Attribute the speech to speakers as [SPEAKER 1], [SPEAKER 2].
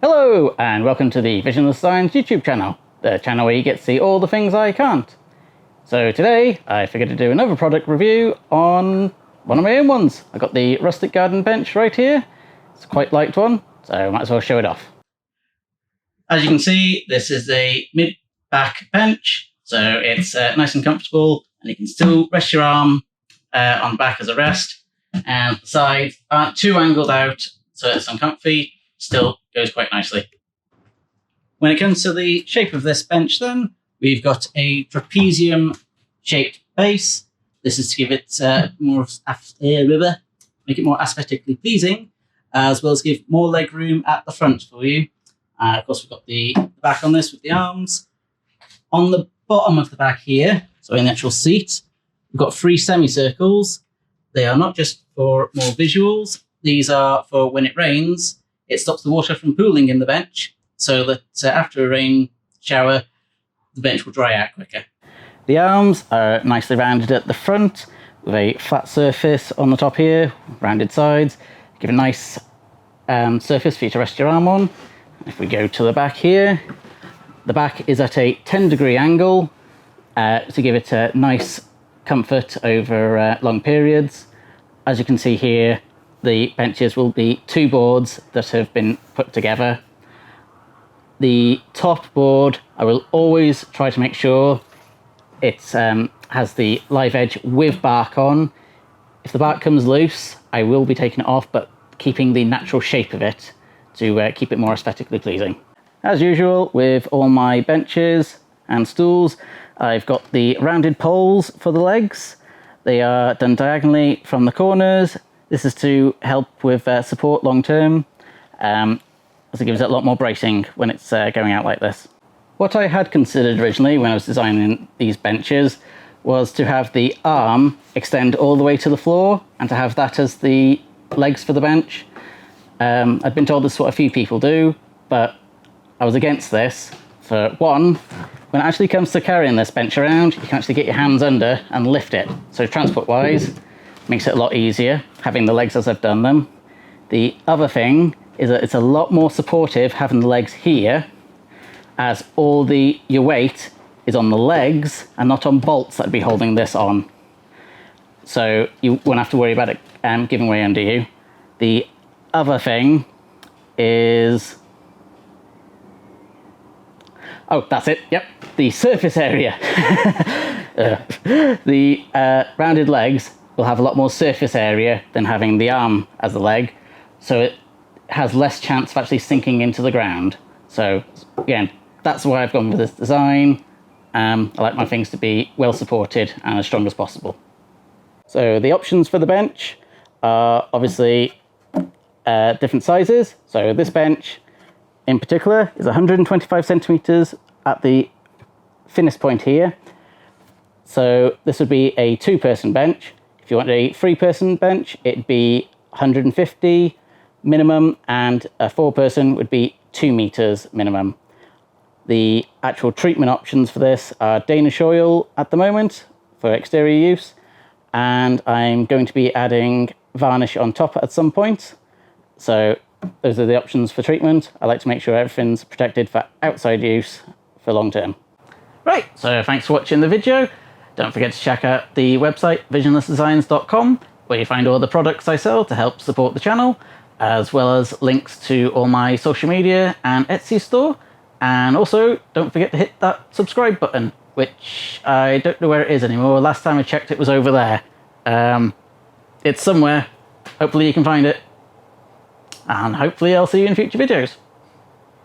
[SPEAKER 1] Hello and welcome to the Visionless Designs YouTube channel, the channel where you get to see all the things I can't. So today I figured to do another product review on one of my own ones. I got the Rustic Garden Bench right here. It's a quite light one, so I might as well show it off. As you can see, this is a mid-back bench, so it's nice and comfortable, and you can still rest your arm on the back as a rest, and the sides aren't too angled out, so it's uncomfy. Still goes quite nicely. When it comes to the shape of this bench then, we've got a trapezium shaped base. This is to give it make it more aesthetically pleasing, as well as give more leg room at the front for you. Of course, we've got the back on this with the arms. On the bottom of the back here, so in the actual seat, we've got 3 semicircles. They are not just for more visuals, these are for when it rains. It stops the water from pooling in the bench, so that after a rain shower, the bench will dry out quicker. The arms are nicely rounded at the front, with a flat surface on the top here, rounded sides. Give a nice surface for you to rest your arm on. If we go to the back here, the back is at a 10-degree angle to give it a nice comfort over long periods. As you can see here, the benches will be 2 boards that have been put together. The top board, I will always try to make sure it has the live edge with bark on. If the bark comes loose, I will be taking it off, but keeping the natural shape of it to keep it more aesthetically pleasing. As usual with all my benches and stools, I've got the rounded poles for the legs. They are done diagonally from the corners. This is to help with support long term, as it gives it a lot more bracing when it's going out like this. What I had considered originally when I was designing these benches was to have the arm extend all the way to the floor and to have that as the legs for the bench. I've been told this is what a few people do, but I was against this. For one, when it actually comes to carrying this bench around, you can actually get your hands under and lift it. So transport-wise, makes it a lot easier, having the legs as I've done them. The other thing is that it's a lot more supportive having the legs here, as all your weight is on the legs and not on bolts that'd be holding this on. So you won't have to worry about it giving way under you. The other thing is... oh, that's it, yep, the surface area. The rounded legs will have a lot more surface area than having the arm as the leg, so it has less chance of actually sinking into the ground. So again, that's why I've gone with this design. I like my things to be well supported and as strong as possible. So the options for the bench are obviously different sizes. So this bench in particular is 125 centimeters at the thinnest point here. So this would be a 2-person bench. If you want a 3-person bench, it'd be 150 minimum, and a 4-person would be 2 meters minimum. The actual treatment options for this are Danish oil at the moment for exterior use, and I'm going to be adding varnish on top at some point. So those are the options for treatment. I like to make sure everything's protected for outside use for long term. Right, so thanks for watching the video. Don't forget to check out the website visionlessdesigns.com, where you find all the products I sell to help support the channel, as well as links to all my social media and Etsy store. And also, don't forget to hit that subscribe button, which I don't know where it is anymore. Last time I checked, it was over there. It's somewhere. Hopefully you can find it. And hopefully I'll see you in future videos.